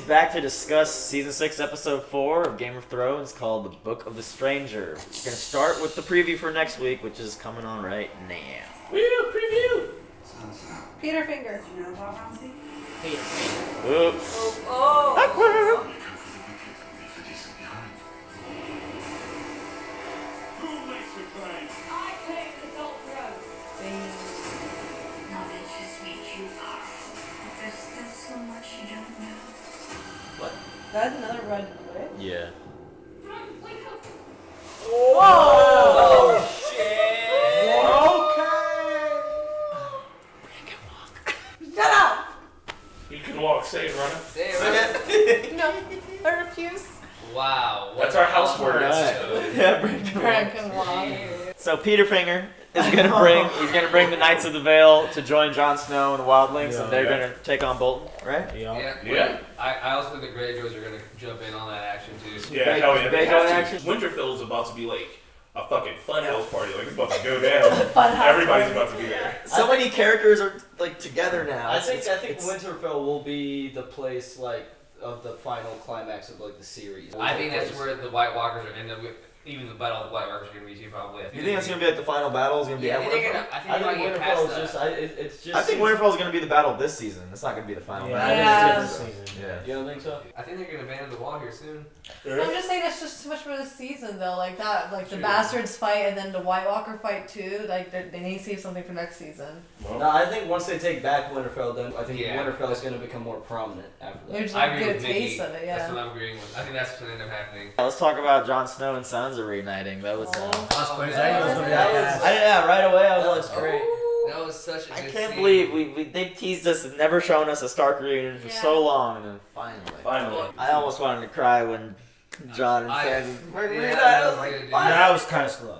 back to discuss Season 6, Episode 4 of Game of Thrones called The Book of the Stranger. We're going to start with the preview for next week, which is coming on right now. Woo, preview! Peterfinger. Oops. Oh. Awkward. That's another red clip. Yeah. Whoa! Shit! Okay! Shut up! You can walk, say it, runner. Say it, No, I refuse. Wow. That's our house word. Yeah, Frank and walk. So Peterfinger is gonna bring the Knights of the Vale to join Jon Snow and the Wildlings, and they're gonna take on Bolton, right? Yeah. I also think the Greyjoys are going to jump in on that action too. Yeah, hell yeah. They Greyjoy have to. action? Winterfell is about to be like a fucking funhouse party. Like, it's about to go down. Funhouse Everybody's party. about to be there. So many characters are like together now. I think It's- Winterfell will be the place like of the final climax of like the series. I think that's where the White Walkers are end up with. Even the Battle of the White Walkers are going to be too, probably. You think that's gonna be like the final battle? Is gonna be Yeah, at I think Winterfell? I think they might get past Winterfell is that. it's just. I think Winterfell is gonna be the battle this season. It's not gonna be the final Yeah. battle. Yeah. Yeah. You don't think so? I think they're going to abandon the wall here soon. I'm just saying that's just too much for this season though. Like that, like the True. bastards fight and then the White Walker fight too. Like they need to save something for next season. No, I think once they take back Winterfell, then I think Yeah. Winterfell is going to become more prominent after They're that. just I gonna agree get a with Mickey. taste of it. That's Yeah. what I'm agreeing with. I think that's going to end up happening. Let's talk about Jon Snow and Sansa reuniting. That was. Oh. man. Right away. I was like, great. That was such a I good can't scene. believe they teased us and never shown us a Stark reunion for so long, and then finally. I almost wanted to cry when Jon and Sansa were reunited. I was like, That was kind of slow.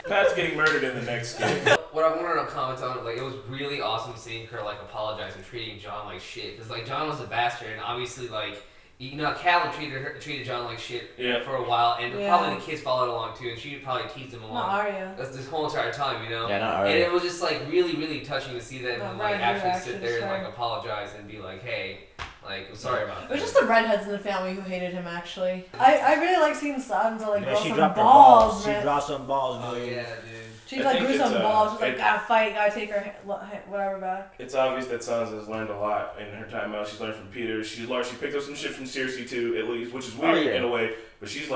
Pat's getting murdered in the next game. What I wanted to comment on, like, it was really awesome seeing her, like, apologize and treating Jon like shit. Because, like, Jon was a bastard, and obviously, like, you know, Catelyn treated Jon like shit for a while, and probably the kids followed along, too, and she probably teased him along. Not Arya. That's this whole entire time, you know? Yeah, not And Arya. it was just, like, really, really touching to see them and, like, Right, actually sit there and, sure. like, apologize and be like, hey, like, I'm sorry about It that. was just the redheads in the family who hated him. Actually, I really like seeing Sansa like Yeah, grow she some dropped her balls. balls. She Man. dropped some balls, Oh, dude. yeah, dude. She I like think grew some it's, balls. She's like, it- gotta fight, gotta take her whatever back. It's obvious that Sansa's learned a lot in her time out. She's learned from Peter. She picked up some shit from Cersei too, at least, which is weird in a way. But she's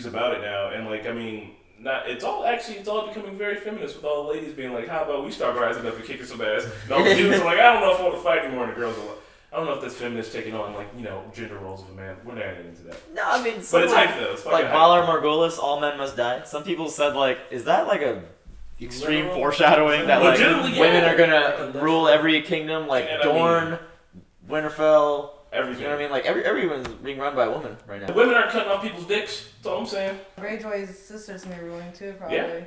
about it now, and like, I mean, it's all becoming very feminist with all the ladies being like, how about we start rising up and kicking some ass? And all the dudes are like, I don't know if I want to fight anymore, and the girls are like, I don't know if that's feminist taking on like, you know, gender roles of a man. We're not getting into that. No, I mean, But it's hype though. It's fucking like hype. Valar Morghulis, all men must die. Some people said like, is that like a extreme foreshadowing that like Legitimately, women yeah. are gonna rule every kingdom, like And I Dorne, Winterfell. Everything. You know what I mean? Like everyone's being run by a woman right now. Women aren't cutting off people's dicks. That's all I'm saying. Greyjoy's sister's gonna be ruling too, probably. Yeah.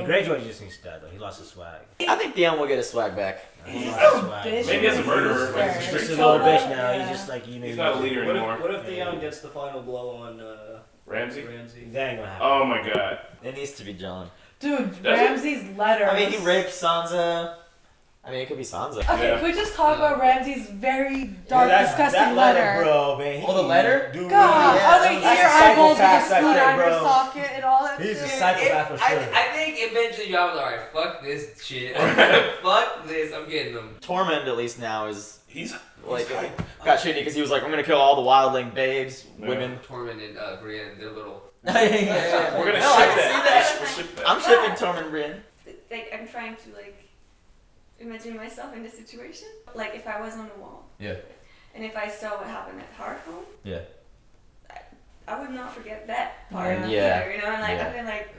Greyjoy just needs to die though. He lost his swag. I think Theon will get his swag back. He He's lost a his swag. bitch. Maybe as a murderer, like, He's he's He's just just a a little Yeah. bitch now. He's just like, you know. He's not a leader anymore. What if Theon gets the final blow on Ramsay? Ramsay? That ain't gonna happen. Oh my god. It needs to be Jon. Dude, Does it? Ramsay's letter. I mean, he raped Sansa. I mean, it could be Sansa. Okay, Yeah. can we just talk about Ramsay's very dark, disgusting that letter? bro, man. Oh, the letter? Dude, God, Yeah, oh, wait, that's your a eyeballs with psychopath a back spoon there, on your bro. socket and all that He's a shit. psychopath for sure. I think eventually Jon was alright, fuck this shit. Fuck this, I'm getting them. Tormund, at least now, is He's like he's hype. got shitty because he was like, I'm gonna kill all the wildling babes, Yeah. women. Tormund and Brienne, they're little. yeah. We're gonna No, I ship can see that. that. We'll ship that. I'm shipping Tormund Brienne. Like, I'm trying to like imagine myself in this situation. Like if I was on the wall. Yeah. And if I saw what happened at Hardhome. Yeah. I would not forget that part. Yeah. Either, you know, and like Yeah. I feel like,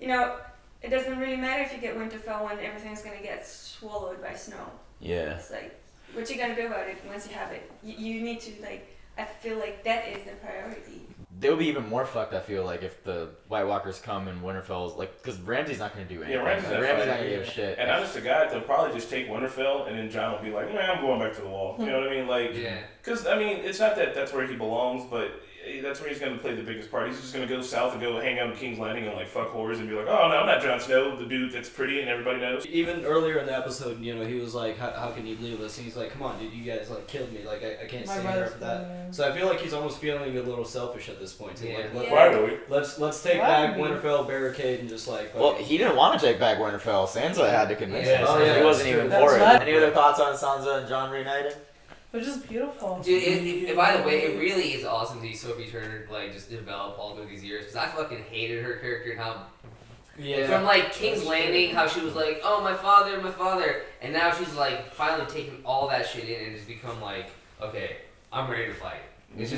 you know, it doesn't really matter if you get Winterfell when everything's gonna get swallowed by snow. Yeah. It's like, what you gonna do about it once you have it? You need to like. I feel like that is the priority. They would be even more fucked, I feel like, if the White Walkers come and Winterfell's like, because Ramsay's not gonna do anything. Yeah, Ramsay's not Ramsay's not fighting. gonna give a shit. And honest to God, they'll probably just take Winterfell, and then Jon will be like, man, I'm going back to the wall. You know what I mean? Like, Yeah. because, I mean, it's not that that's where he belongs, but that's where he's going to play the biggest part. He's just going to go south and go hang out in King's Landing and like fuck whores and be like, oh no, I'm not Jon Snow, the dude that's pretty and everybody knows. Even earlier in the episode, you know, he was like, how can you leave us? And he's like, come on, dude, you guys like killed me. Like I can't stay here for that. So I feel like he's almost feeling a little selfish at this point too. Yeah. Like, Finally. let's take back Winterfell barricade and just like. Well, he didn't want to take back Winterfell. Sansa had to convince him. Oh, yeah, He wasn't that's even true. for it. That's Any other thoughts on Sansa and Jon reuniting? Which is beautiful. Dude, and by the way, it really is awesome to see Sophie Turner like just develop all through these years because I fucking hated her character and how from like King's Landing, how she was like, oh my father, and now she's like finally taking all that shit in and just become like, okay, I'm ready to fight. It's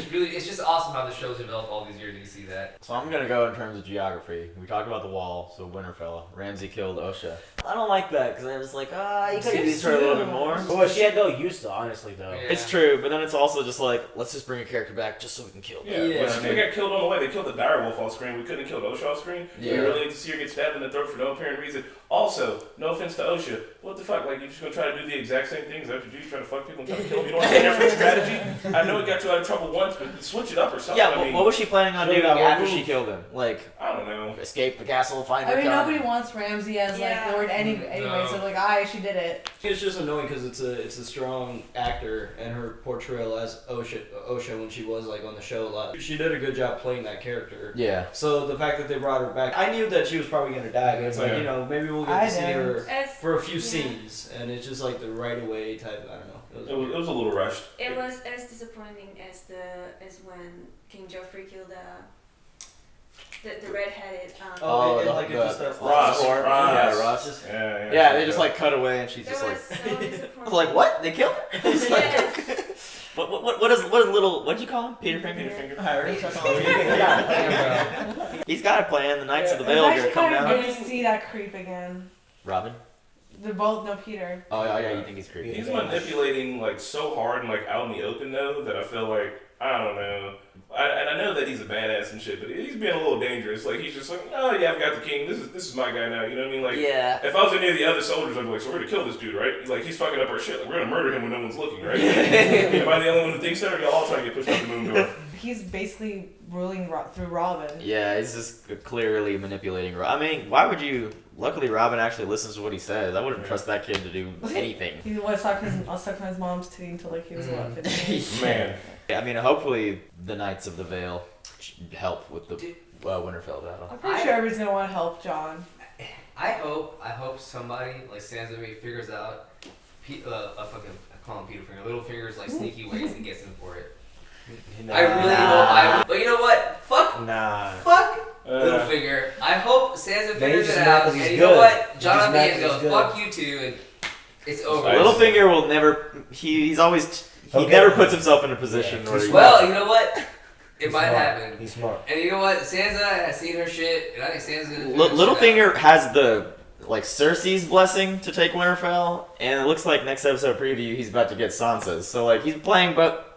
just awesome how the show's developed all these years. You see that. So I'm gonna go in terms of geography. We talked about the wall, so Winterfell. Ramsay killed Osha. I don't like that because I was like, you could have used her a little bit more. Well, she had no use, though, honestly, though. Yeah. It's true, but then it's also just like, let's just bring a character back just so we can kill them. Yeah, well, she got killed on the way. They killed the direwolf off screen. We couldn't have killed Osha off screen. Yeah. We really need to see her get stabbed in the throat for no apparent reason. Also, no offense to Osha, what the fuck? Like, you're just gonna try to do the exact same things after you try to fuck people and try to kill them? You don't have a different strategy? I know it got you out of trouble once, but switch it up or something. Yeah, I mean, what was she planning on She doing got after removed. she killed him? Like, I don't know. escape the castle, find her I mean, gun? nobody wants Ramsay as like Lord anyway, No. so like, she did it. It's just annoying because it's a strong actor and her portrayal as Osha when she was like on the show a lot. She did a good job playing that character. Yeah. So the fact that they brought her back, I knew that she was probably gonna die, but it's like, you know, maybe we'll get to see her for a few scenes, and it's just like the right away type. I don't know. It was a little rushed. It was as disappointing as when King Joffrey killed the redheaded. Ross. Yeah, Ross. Yeah, they just like cut away and she's That just was like. so disappointing. I was like, what? They killed her? It's like, Yes. what is little? What'd you call him? Peter Finger. Peter I heard him. He's got a plan. The Knights of the Vale are gonna come kind of down. good to see that creep again. Robin. They're both no Peter. Oh yeah, you think he's creepy? He's manipulating like so hard and like out in the open though that I feel like I don't know. And I know that he's a badass and shit, but he's being a little dangerous. Like he's just like, oh yeah, I've got the king. This is my guy now. You know what I mean? Like Yeah. if I was any of the other soldiers, I'd be like, so we're gonna kill this dude, right? Like he's fucking up our shit. Like we're gonna murder him when no one's looking, right? Am I the only one who thinks that, or y'all all trying to get pushed out the moon door? He's basically ruling through Robin. Yeah, he's just clearly manipulating. I mean, why would you? Luckily, Robin actually listens to what he says. I wouldn't trust that kid to do anything. He was sucking his mom's titty until like he was what, 15? Man. I mean, hopefully the Knights of the Vale help with the Winterfell battle. I'm pretty sure everybody's gonna want to help John. I hope somebody like Sansa maybe figures out I call him Peter Finger, Littlefinger's like sneaky ways and gets him for it. Nah. I really hope. But you know what? Fuck Nah. Littlefinger. I hope Sansa figures just it mad out. 'cause And he's you know good. what? He's John just at the mad end 'cause goes, he's "Fuck you too," and it's over. Littlefinger will never. He Okay. never puts himself in a position where. Well, you know what? It He's might smart. happen. He's smart. And you know what? Sansa has seen her shit, and I think Sansa's gonna. Littlefinger has the Cersei's blessing to take Winterfell, and it looks like next episode preview he's about to get Sansa's. So like he's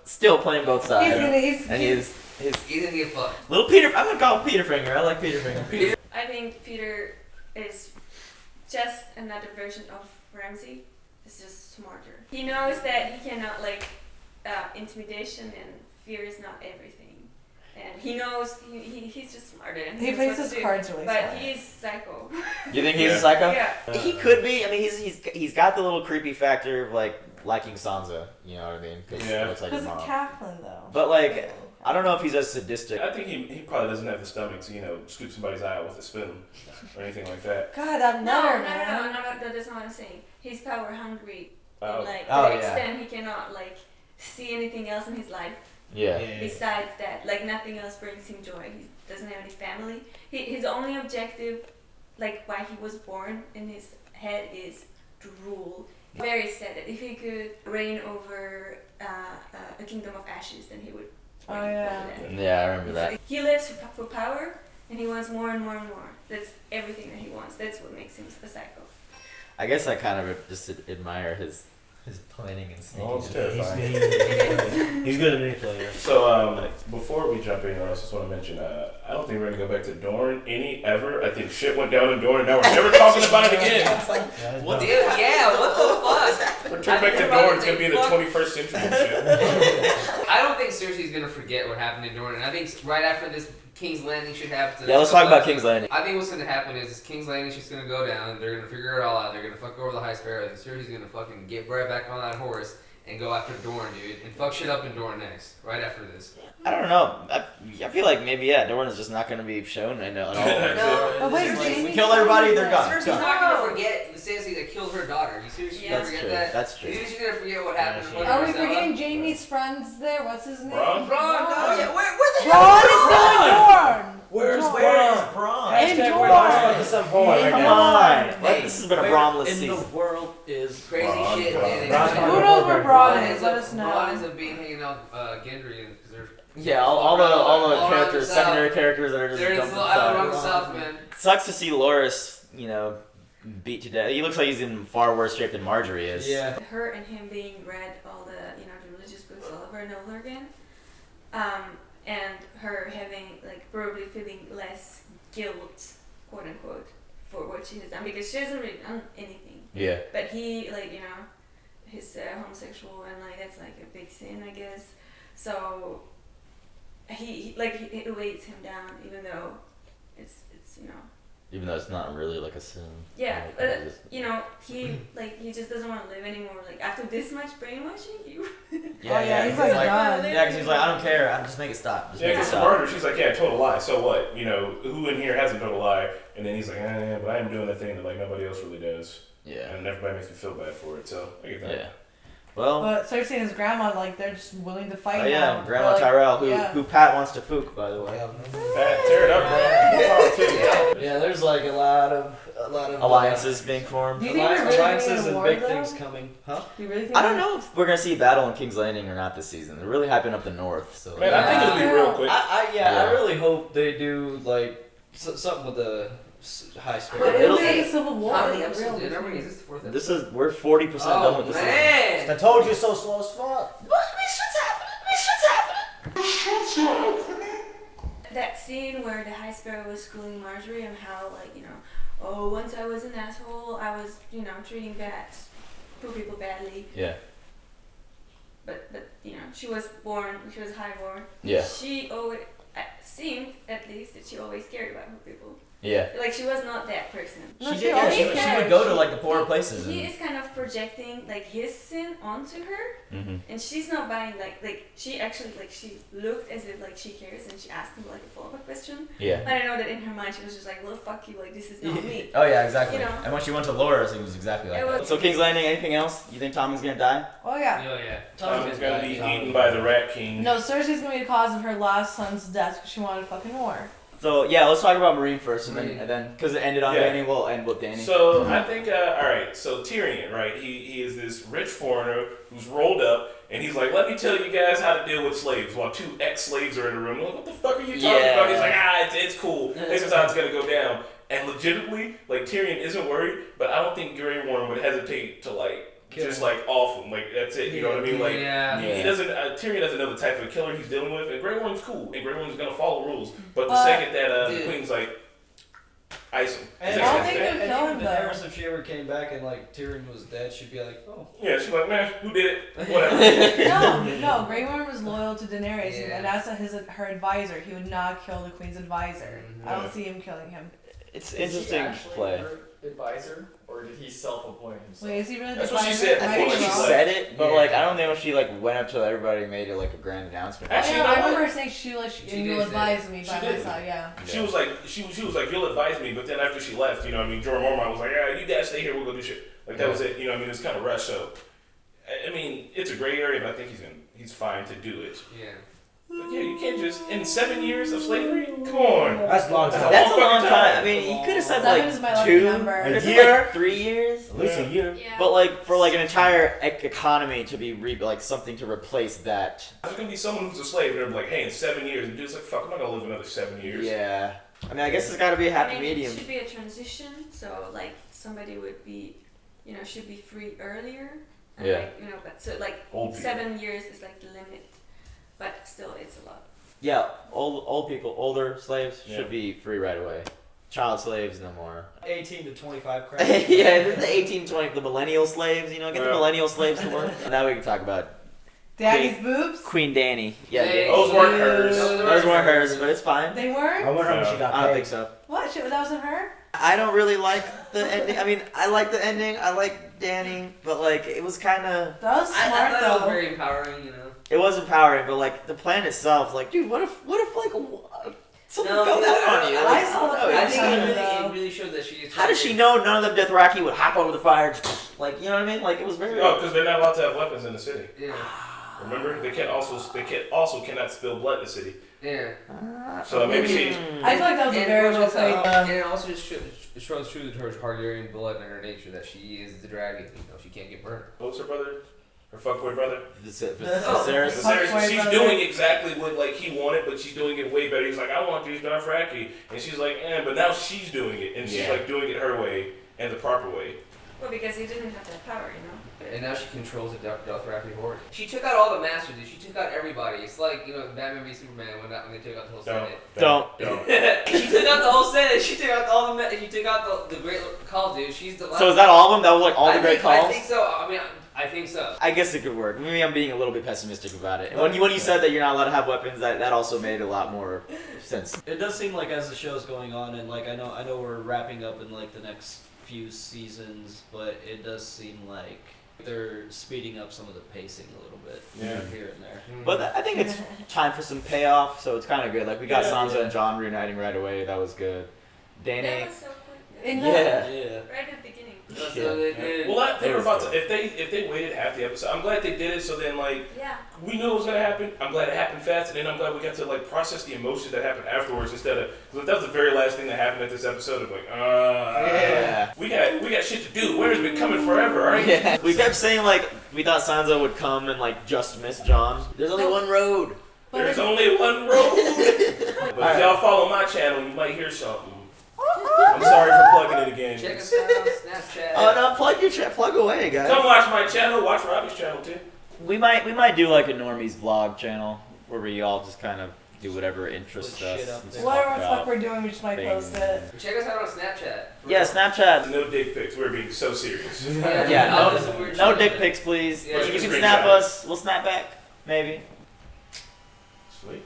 still playing both sides. He's gonna get fucked. Little Peter. I'm gonna call him Peter Finger. I like Peter Finger. I think Peter is just another version of Ramsay. It's just smarter. He knows that he cannot intimidation and fear is not everything. And he knows he's just smarter. And He knows plays what to his do. cards really But smart. he's psycho. You think he's a psycho? Yeah. He could be. I mean, he's got the little creepy factor of like liking Sansa. You know what I mean? Cause Yeah. it looks like his Because of mom. Catelyn though. But like, I don't know if he's as sadistic. I think he probably doesn't have the stomach to, scoop somebody's eye out with a spoon or anything like that. God, I've No, never, no, man. that's not what I'm saying. He's power hungry. Oh. And, like, Oh, to the yeah. extent he cannot, see anything else in his life Yeah. besides that. Like, nothing else brings him joy. He doesn't have any family. His only objective, why he was born in his head is to rule. Very sad that if he could reign over a kingdom of ashes, then he would reign Oh, yeah. over that. Yeah, I remember that. He lives for power, and he wants more and more and more. That's everything that he wants. That's what makes him a psycho. I guess I kind of just admire his planning and sneaking. Oh, it's terrifying. He's good at manipulating. So, before we jump in, I just want to mention, I don't think we're going to go back to Dorne ever. I think shit went down in Dorne, and now we're never talking about it again. What? Dude, yeah. What the fuck? Turn back to Dorne, it's going to be in the 21st century and shit. I I don't think Cersei's gonna forget what happened in Dorne. I think right after this, King's Landing should happen. Yeah, let's talk about King's Landing. I think what's gonna happen is King's Landing. She's gonna go down. They're gonna figure it all out. They're gonna fuck over the High Sparrow. And Cersei's gonna fucking get right back on that horse and go after Dorne, dude, and fuck shit up in Dorne next. Right after this. I don't know. I feel like maybe Dorne is just not going to be shown at all. But wait, we killed everybody. They're gone. Cersei's not gonna forget the Sansa that killed her daughter. You seriously gonna forget that? That's true. You think she's gonna forget what happened? Are we forgetting Jaime's friends there? What's his name? Bronn? Bronn, no, yeah, where the Bronn is still in Dorne. Where's Bronn? Bronn? In Hashtag Dorne. we're lost at some point. Hey, right Come now. on. Hey, This has been a Where Bromless in season. the world is crazy Bronn, shit? Bronn. man. Who knows where Bronn is? Let us Bronn know. ends up being hanging out with Gendry because they're Yeah, all the around characters, the secondary south. characters that are just They're dumped out around the inside. south, man. Sucks to see Loras, beat to death. He looks like he's in far worse shape than Marjorie is. Yeah. Her and him being read all the the religious books all over and over again, and her having probably feeling less guilt, quote unquote, for what she has done because she hasn't really done anything. Yeah. But he he's homosexual and that's a big sin, I guess. So he it weighs him down, even though it's Even though it's not really like a sin. yeah, Like, but it's just- he just doesn't want to live anymore. After this much brainwashing, you. Yeah, he's done. Yeah, because he's like, I don't care. I'm just make it stop. Just Yeah, make it because the stop. murder, she's like, yeah, total lie. So what? Who in here hasn't told a lie? And then he's like, but I am doing the thing that nobody else really does. Yeah. And everybody makes me feel bad for it. So I get that. Yeah. Well. But Cersei and his grandma, they're just willing to fight Oh yeah, now. Grandma Tyrell, who Pat wants to fook, by the way. Pat, tear it up, bro. More power to you. Yeah, there's a lot of Alliances being formed. Do you think we're really alliances gonna and war, big though? things coming. Huh? Do you really think I don't know if we're gonna see a battle in King's Landing or not this season. They're really hyping up the North, so. Man, I think it'll be real quick. I really hope they do something with the High Sparrow. But it'll be a civil war. How many like, episodes? real. The number is this the fourth episode? We're 40% done with this season. man! I told you so slow as fuck. That scene where the High Sparrow was schooling Marjorie and how once I was an asshole, I was treating poor people badly. Yeah. But she was highborn. Yeah. She always seemed at least that she always cared about poor people. Yeah. She was not that person. No, She she did. Yeah, always she cared. would go to the poorer places. He is kind of projecting his sin onto her, and she's not buying she actually she looked as if she cares, and she asked him a follow-up question. Yeah. And I know that in her mind she was just well, fuck you, this is not me. Oh yeah, exactly. You know? And when she went to Loras, it was exactly like It that. was- So King's Landing, anything else? You think Tommy's gonna die? Oh yeah. Oh yeah. Tommy's gonna be eaten by the Rat King. No, Cersei's gonna be the cause of her last son's death because she wanted fucking war. So yeah, let's talk about Marine first, and then because it ended on Yeah. Dany, we'll end with Dany. So I think, all right. So Tyrion, right? He is this rich foreigner who's rolled up, and he's like, "Let me tell you guys how to deal with slaves." While two ex-slaves are in the room, like, "What the fuck are you talking about?" He's like, it's cool. This is how it's gonna go down. And legitimately, Tyrion isn't worried, but I don't think Grey Worm would hesitate to just off him. That's it. You know what I mean? He doesn't. Tyrion doesn't know the type of killer he's dealing with, and Grey Worm's cool, and Grey Worm's gonna follow rules. But the second that the Queen's ice him. And I don't think and they'd kill him, even though. Daenerys, if she ever came back and Tyrion was dead, she'd be like, oh. Yeah, she's like, man, who did it? Whatever. No, Grey Worm was loyal to Daenerys, Yeah. and as her advisor, he would not kill the Queen's advisor. Mhm. I don't see him killing him. It's Is he interesting actually play. her advisor, or did he self-appoint himself? Wait, is he really That's the what she advisor? said Am I before getting she it wrong? said it, but Yeah. I don't know if she went up to everybody and made it a grand announcement. Actually, Yeah, you know I what? remember her saying she She you'll did say advise me She by did. my side, yeah. She was like, you'll advise me, but then after she left, Jorah Mormont was like, yeah, you guys stay here, we'll go do shit. That was it. It's kind of rushed. So, it's a gray area, but I think he's fine to do it. Yeah. But yeah, you can't just in 7 years of slavery. Come on. That's a long time. That's a long time. You could have said 7 is my lucky 2, number. you could've said, year? 3 years. At least a year. Yeah. But for an entire economy to be something to replace that. There's gonna be someone who's a slave, and they're like, hey, in 7 years, and the dude's like, fuck, I'm not gonna live another 7 years. Yeah. I guess there's got to be a happy It medium. should be a transition, so somebody would be, should be free earlier. And Yeah. but so Old people. 7 years is the limit, but still it's a lot. Yeah, old people, older slaves Yeah. should be free right away. Child slaves, no more. 18 to 25 yeah, crack. the 18, 20, the millennial slaves, get the Yeah. millennial slaves to work. Now we can talk about Daddy's boobs? Queen Dany. Yeah. Hey. Those weren't hers. Those weren't hers, but it's fine. They I weren't? wonder how much she got I paid. don't think so. What? Shit, that wasn't her? I don't really like the ending. I mean, I like the ending. I like Dany, but like it was kind of. That was I smart thought though. it was very empowering, you know. It was empowering, but like the plan itself, like, dude, what if like something No, fell down on you? I Like, saw I don't the know. I It's think kinda- it really showed that she. How does she know none of them Dothraki would hop over the fire? Like, you know what I mean? Like it was very. Oh, because they're not allowed to have weapons in the city. Yeah. Remember, they cannot spill blood in the city. Yeah. So maybe she. I feel like that was a very well played. And it also just shows true to her Targaryen blood and her nature that she is the dragon. You know, she can't get burned. What's her brother? Her fuckboy brother. Viserys. Viserys. She's brother. doing exactly what like he wanted, but she's doing it way better. He's like, I want these Dothraki, and she's like, but now she's doing it, and she's like doing it her way and the proper way. Well, because he didn't have that power, you know. And now she controls the Dothraki horde. She took out all the masters. She took out everybody. It's like, you know, Batman v Superman when they took out the whole Senate. Don't. She took out the whole Senate. She took out all the. She took out the great calls, dude. She's the last. So is that all of them? That was like all the great I calls? think so. I mean, I think so. I guess it could work. Maybe I'm being a little bit pessimistic about it. And when you said that you're not allowed to have weapons, that also made a lot more sense. It does seem like as the show's going on, and like I know we're wrapping up in like the next few seasons, but it does seem like they're speeding up some of the pacing a little bit here and there. But I think it's time for some payoff, so it's kind of good. Like we got Sansa yeah. and Jon reuniting right away. That was good. That Dany. was so quick. In Yeah. Right at the beginning. So they did. Well, they It were was about good. to. If they waited half the episode, I'm glad they did it. So then, like, Yeah. we knew it was gonna happen. I'm glad it happened fast, and then I'm glad we got to like process the emotions that happened afterwards instead of. Cause that was the very last thing that happened at this episode of like, Yeah. we got shit to do. Winter's been coming forever, right? Yeah. We kept saying like we thought Sansa would come and like just miss Jon. There's only one road. There's only one road. But if y'all follow my channel, you might hear something. I'm sorry for plugging it again. Check us out on Snapchat. Oh no, plug away, guys. Come watch my channel. Watch Robbie's channel too. We might do like a normies vlog channel where we all just kind of do whatever interests Put shit us. up and there. talk Whatever the fuck about we're doing, we just might things. post it. Check us out on Snapchat. Yeah, Snapchat. No dick pics. We're being so serious. Yeah, this is weird no shit. dick pics, please. Yeah, you just can screenshot snap it. us. We'll snap back, maybe. Sweet.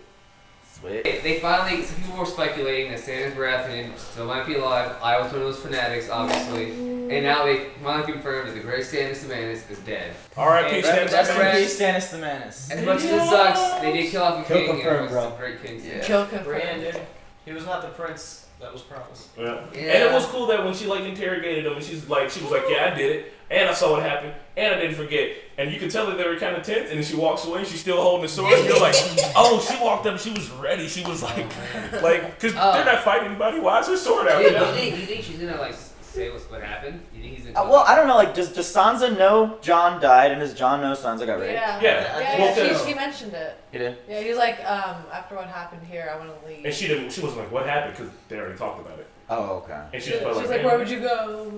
Sweet. They finally, some people were speculating that Stannis Baratheon still might be alive. I was one of those fanatics, obviously. And now they finally confirmed that the great Stannis the Manus is dead. R.I.P. And Stannis that's the right. Man. Stannis the Menace. As much as it sucks, they did kill off a Kill king. confirmed, and it bro. was a great king. Yeah. Kill Brienne, confirmed. dude. He was not the prince that was promised. Yeah. Yeah. And it was cool that when she like interrogated him and she was like, yeah, I did it, and I saw what happened, and I didn't forget. And you could tell that they were kind of tense, and then she walks away and she's still holding the sword. And you're like, oh, she walked up, she was ready. She was like, because they're not fighting anybody. Why is her sword out? Yeah, You know? you think she's gonna like say what happened? You think he's gonna? Well, I don't know. Like, does Sansa know Jon died, and does Jon know Sansa got raped? Yeah. Yeah. Yeah, Well, he mentioned it. He did. Yeah, he was like, after what happened here, I want to leave. And she wasn't like, what happened? Because they already talked about it. Oh, okay. And she She's was like, where would you go?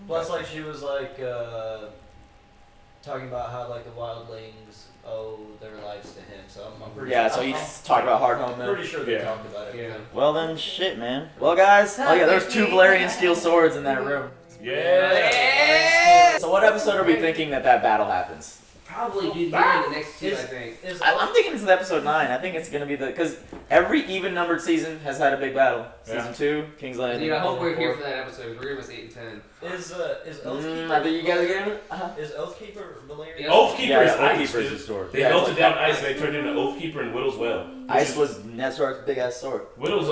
Plus, like she was like talking about how like the wildlings owe their lives to him. So I'm pretty Yeah. sure, So he's talking about hard home I'm then. pretty sure they Yeah. talked about it. Yeah. Well then, shit, man. Well, guys. Oh yeah, there's 2 Valyrian steel swords in that room. Yeah. So what episode are we thinking that battle happens? Probably dude here in the next two, I think. I'm thinking it's episode 9. I think it's gonna be because every even numbered season has had a big battle. Yeah. Season 2, King's Landing. Dude, I hope we're season here 4. for that episode. We're gonna miss 8 and 10. Is Oathkeeper? I think you guys are getting it. Is Oathkeeper Valyrian? Yeah. Oathkeeper Yeah, is ice, Oathkeeper's dude. the sword. They Yeah, melted it's down like- ice and they turned into Oathkeeper and Widow's Well. Ice was Ned Stark's big ass sword. Widow's,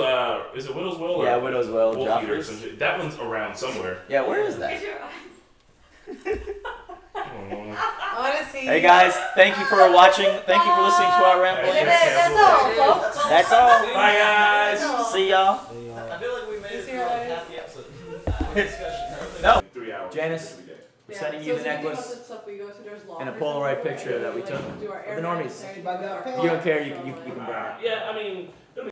is it Widow's Well? Or Yeah, Widow's Well, Wolf Eater or Joffrey's. some shit. That one's around somewhere. Yeah, where is that? Get your eyes. I want to see. Hey guys, thank you for watching. Thank you for listening to our rambling. That's all, folks. That's all. Bye, guys. See y'all. I feel like we made it See through your like eyes. half the episode. Discussion. No. 3 hours. Janice, every day. we're sending you the necklace and a Polaroid picture that we took of the normies. If you don't care, you can burn it. Yeah, I mean,